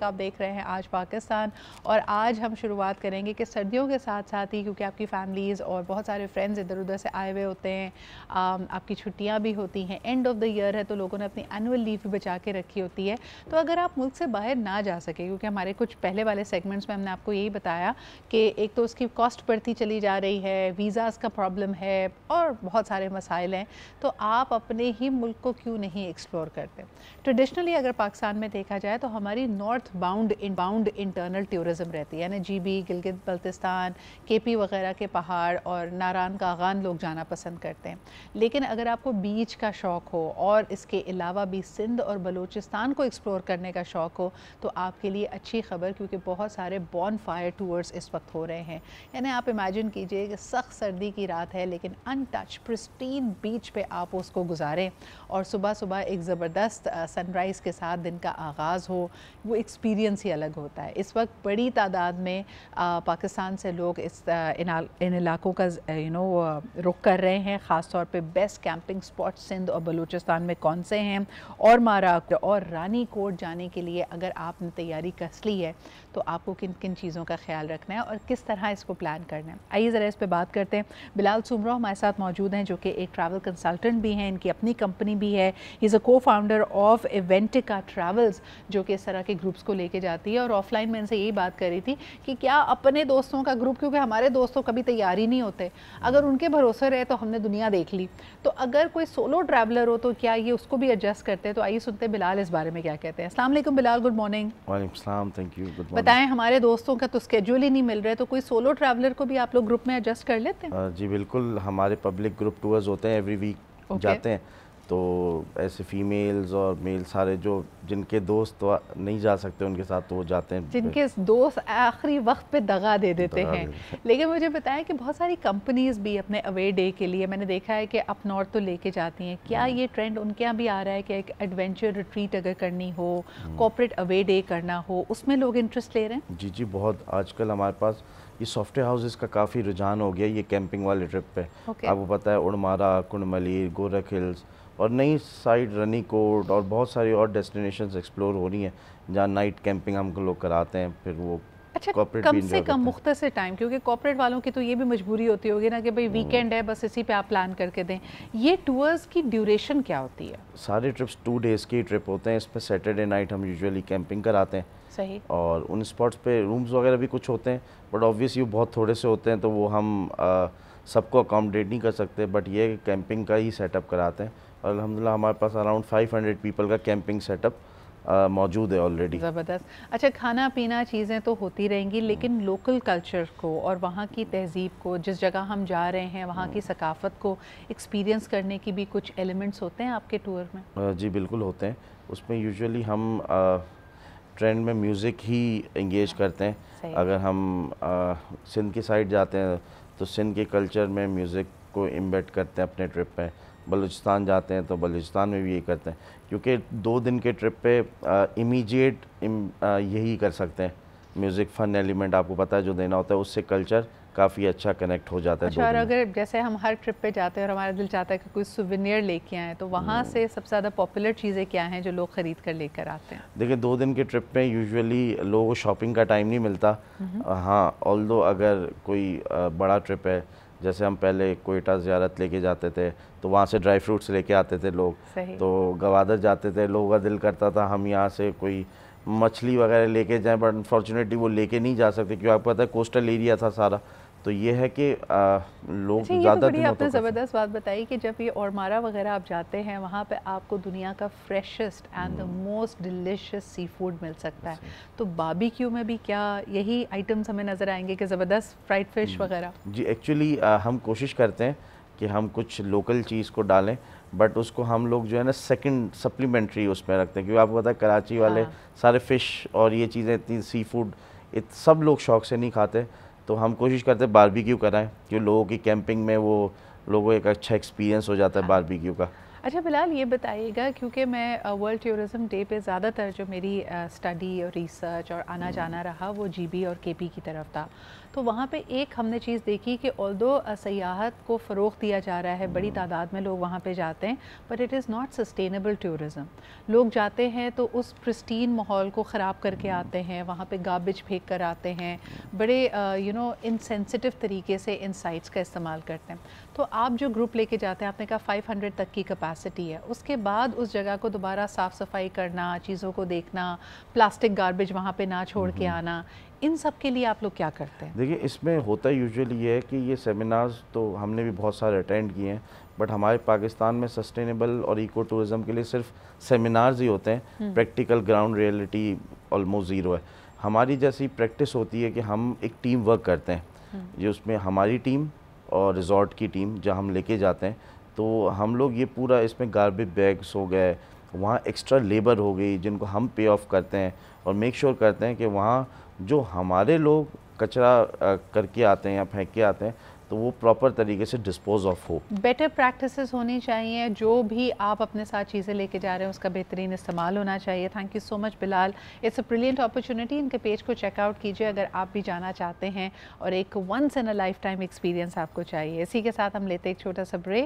आप देख रहे हैं आज पाकिस्तान। और आज हम शुरुआत करेंगे कि सर्दियों के साथ साथ ही, क्योंकि आपकी फैमिलीज़ और बहुत सारे फ्रेंड्स इधर उधर से आए हुए होते हैं, आपकी छुट्टियां भी होती हैं, एंड ऑफ द ईयर है, तो लोगों ने अपनी एनुअल लीव भी बचा के रखी होती है। तो अगर आप मुल्क से बाहर ना जा सके, क्योंकि हमारे कुछ पहले वाले सेगमेंट्स में हमने आपको यही बताया कि एक तो उसकी कॉस्ट बढ़ती चली जा रही है, वीज़ाज़ का प्रॉब्लम है और बहुत सारे मसाइल हैं, तो आप अपने ही मुल्क को क्यों नहीं एक्सप्लोर करते। ट्रेडिशनली अगर पाकिस्तान में देखा जाए तो हमारी नॉर्थ बाउंड इंटरनल टूरिज़्म रहती है, यानी GB, गिलगित बल्तिस्तान, KP वगैरह के पहाड़ और नारान कागान लोग जाना पसंद करते हैं। लेकिन अगर आपको बीच का शौक़ हो और इसके अलावा भी सिंध और बलूचिस्तान को एक्सप्लोर करने का शौक़ हो, तो आपके लिए अच्छी खबर, क्योंकि बहुत सारे बॉन फायर टूर्स इस वक्त हो रहे हैं। यानी आप इमेजिन कीजिए कि सख्त सर्दी की रात है, लेकिन अनटच प्रिस्टीन बीच पे आप उसको गुजारें और सुबह सुबह एक ज़बरदस्त सनराइज़ के साथ दिन का आगाज़ हो, वो एक्सपीरियंस ही अलग होता है। इस वक्त बड़ी तादाद में पाकिस्तान से लोग इन इलाकों का रुख कर रहे हैं। ख़ास तौर पे बेस्ट कैंपिंग स्पॉट सिंध और बलूचिस्तान में कौन से हैं, और मारा और रानी कोट जाने के लिए अगर आपने तैयारी कस ली है तो आपको किन किन चीज़ों का ख्याल रखना है और किस तरह इसको प्लान करना है। आइए ज़रा इस पर बात करते हैं। बिलाल सुमरो हमारे साथ मौजूद हैं, जो कि एक ट्रैवल कंसल्टेंट भी हैं, इनकी अपनी कंपनी भी है। ही इज़ अ को फाउंडर ऑफ इवेंटिका ट्रैवल्स, जो कि इस तरह के ग्रुप्स को लेके जाती है। और ऑफलाइन में इनसे यही बात करी थी कि क्या अपने दोस्तों का ग्रुप, क्योंकि हमारे दोस्तों कभी तैयार ही नहीं होते, अगर उनके भरोसे रहे तो हमने दुनिया देख ली। तो अगर कोई सोलो ट्रैवलर हो तो क्या ये उसको भी एडजस्ट करते हैं? तो आइए सुनते हैं बिलाल इस बारे में क्या कहते हैं। अस्सलाम वालेकुम बिलाल, गुड मॉर्निंग। वालेकुम सलाम, थैंक यू, गुड मॉर्निंग। बताएं, हमारे दोस्तों का तो स्केड्यूल ही नहीं मिल रहा है, तो कोई सोलो ट्रैवलर को भी आप लोग ग्रुप में एडजस्ट कर लेते हैं? जी बिल्कुल, हमारे पब्लिक ग्रुप टूर्स होते हैं, एवरी वीक जाते हैं। तो ऐसे फीमेल्स और मेल सारे जो जिनके दोस्त तो नहीं जा सकते उनके साथ, तो वो जाते हैं। जिनके दोस्त आखिरी वक्त पे दगा दे देते हैं। लेकिन मुझे बताएं कि बहुत सारी कंपनीज भी अपने अवे डे के लिए, मैंने देखा है कि अप नॉर्थ तो लेके जाती हैं। क्या ये ट्रेंड उनके यहाँ भी आ रहा है कि एक एडवेंचर रिट्रीट अगर करनी हो, कॉर्पोरेट अवे डे करना हो, उसमें लोग इंटरेस्ट ले रहे हैं? जी जी, बहुत। आजकल हमारे पास ये सॉफ्टवेयर हाउसेस का काफ़ी रुझान हो गया ये कैंपिंग वाले ट्रिप पे। आपको पता है उड़मारा, कुंडमली, गोरख हिल्स और नई साइड रनीकोट और बहुत सारी और डेस्टिनेशंस एक्सप्लोर हो रही हैं, जहाँ नाइट कैंपिंग हम लोग कराते हैं। फिर वो अच्छा, कम से कम मुख्तसर टाइम, क्योंकि कॉर्पोरेट वालों की तो ये भी मजबूरी होती होगी ना कि भाई वीकेंड है, बस इसी पे आप प्लान करके दें। ये टूर्स की ड्यूरेशन क्या होती है? सारे ट्रिप्स 2 डेज़ की ट्रिप होते हैं। इसमें सैटरडे नाइट हम यूजुअली कैंपिंग कराते हैं। सही। और उन स्पॉट्स पे रूम्स वगैरह भी कुछ होते हैं, बट ऑब्वियसली वो बहुत थोड़े से होते हैं, तो वो हम सबको अकोमोडेट नहीं कर सकते। बट ये कैंपिंग का ही सेटअप कराते हैं। और अल्हम्दुलिल्लाह हमारे पास अराउंड 500 पीपल का कैंपिंग सेटअप मौजूद है ऑलरेडी। ज़बरदस्त। अच्छा, खाना पीना चीज़ें तो होती रहेंगी, लेकिन लोकल कल्चर को और वहाँ की तहज़ीब को, जिस जगह हम जा रहे हैं वहाँ की सकाफ़त को एक्सपीरियंस करने की भी कुछ एलिमेंट्स होते हैं आपके टूर में? जी बिल्कुल होते हैं। उसमें यूजुअली हम ट्रेंड में म्यूज़िक ही इंगेज करते हैं। अगर हम सिंध की साइड जाते हैं तो सिंध के कल्चर में म्यूज़िक को इम्बेड करते हैं अपने ट्रिप पे। बलूचिस्तान जाते हैं तो बलूचिस्तान में भी यही करते हैं, क्योंकि 2 दिन के ट्रिप पे इमीडिएट यही कर सकते हैं। म्यूज़िक फन एलिमेंट आपको पता है जो देना होता है, उससे कल्चर काफ़ी अच्छा कनेक्ट हो जाता है। अच्छा, और अगर जैसे हम हर ट्रिप पे जाते हैं और हमारा दिल चाहता है कि कोई सुवेनियर लेके आएँ, तो वहाँ से सबसे ज़्यादा पॉपुलर चीज़ें क्या हैं जो लोग ख़रीद कर लेकर आते हैं? देखिए, 2 दिन के ट्रिप में यूजुअली लोगों को शॉपिंग का टाइम नहीं मिलता। हाँ, ऑल्दो अगर कोई बड़ा ट्रिप है, जैसे हम पहले कोयटा ज़ियारत लेके जाते थे, तो वहाँ से ड्राई फ्रूट्स लेके आते थे लोग। तो गवादर जाते थे, लोगों का दिल करता था हम यहाँ से कोई मछली वगैरह लेके जाएं, बट अनफॉर्चुनेटली वो लेके नहीं जा सकते, क्योंकि आपको पता है कोस्टल एरिया था सारा। तो ये है कि लोग ज़्यादा दिन आपने ज़बरदस्त बात बताई कि जब ये औरमारा वगैरह आप जाते हैं, वहाँ पे आपको दुनिया का freshest and the most delicious seafood मिल सकता है। तो बारबेक्यू में भी क्या यही आइटम्स हमें नज़र आएंगे कि ज़बरदस्त फ्राइड फिश वगैरह? जी, एक्चुअली हम कोशिश करते हैं कि हम कुछ लोकल चीज़ को डालें, बट उसको हम लोग जो है ना सेकंड सप्लीमेंट्री उसमें रखते हैं, क्योंकि आपको पता है कराची वाले सारे फ़िश और ये चीज़ें इतनी सी फूड सब लोग शौक़ से नहीं खाते। तो हम कोशिश करते हैं बारबेक्यू कराएं, क्योंकि लोगों की कैंपिंग में वो लोगों को एक अच्छा एक्सपीरियंस हो जाता है बारबेक्यू का। अच्छा बिलाल, ये बताइएगा, क्योंकि मैं वर्ल्ड टूरिज़्म डे पे ज़्यादातर जो मेरी स्टडी और रिसर्च और आना जाना रहा वो जीबी और केपी की तरफ था, तो वहाँ पे एक हमने चीज़ देखी कि ऑल्दो सयाहत को फ़रोग़ दिया जा रहा है, बड़ी तादाद में लोग वहाँ पे जाते हैं, but it is not sustainable tourism. लोग जाते हैं तो उस प्रिस्टीन माहौल को ख़राब करके आते हैं, वहाँ पे गार्बेज फेंक कर आते हैं, बड़े इनसेंसिटिव तरीके से इन साइट्स का इस्तेमाल करते हैं। तो आप जो ग्रुप लेके जाते हैं, आपने कहा 500 तक की कैपेसिटी है, उसके बाद उस जगह को दोबारा साफ़ सफाई करना, चीज़ों को देखना, प्लास्टिक गार्बेज वहाँ पे ना छोड़ के आना, इन सब के लिए आप लोग क्या करते हैं? देखिए, इसमें होता यूजुअली ये है कि ये सेमिनार्स तो हमने भी बहुत सारे अटेंड किए हैं, बट हमारे पाकिस्तान में सस्टेनेबल और इको टूरिज़्म के लिए सिर्फ सेमिनार्स ही होते हैं, practical ground reality almost zero है। हमारी जैसी प्रैक्टिस होती है कि हम एक टीम वर्क करते हैं, जो उसमें हमारी टीम और रिज़ॉर्ट की टीम जहाँ हम लेके जाते हैं, तो हम लोग ये पूरा इसमें गार्बेज बैग्स हो गए, वहाँ एक्स्ट्रा लेबर हो गई जिनको हम पे ऑफ करते हैं और मेक श्योर करते हैं कि वहाँ जो हमारे लोग कचरा करके आते हैं या फेंक के आते हैं तो वो प्रॉपर तरीके से डिस्पोज ऑफ हो। बेटर प्रैक्टिसेस होनी चाहिए, जो भी आप अपने साथ चीज़ें लेके जा रहे हैं उसका बेहतरीन इस्तेमाल होना चाहिए। Thank you so much Bilal, it's a brilliant opportunity. इनके पेज को चेकआउट कीजिए अगर आप भी जाना चाहते हैं और एक once in a lifetime experience आपको चाहिए। इसी के साथ हम लेते हैं एक छोटा सा ब्रेक।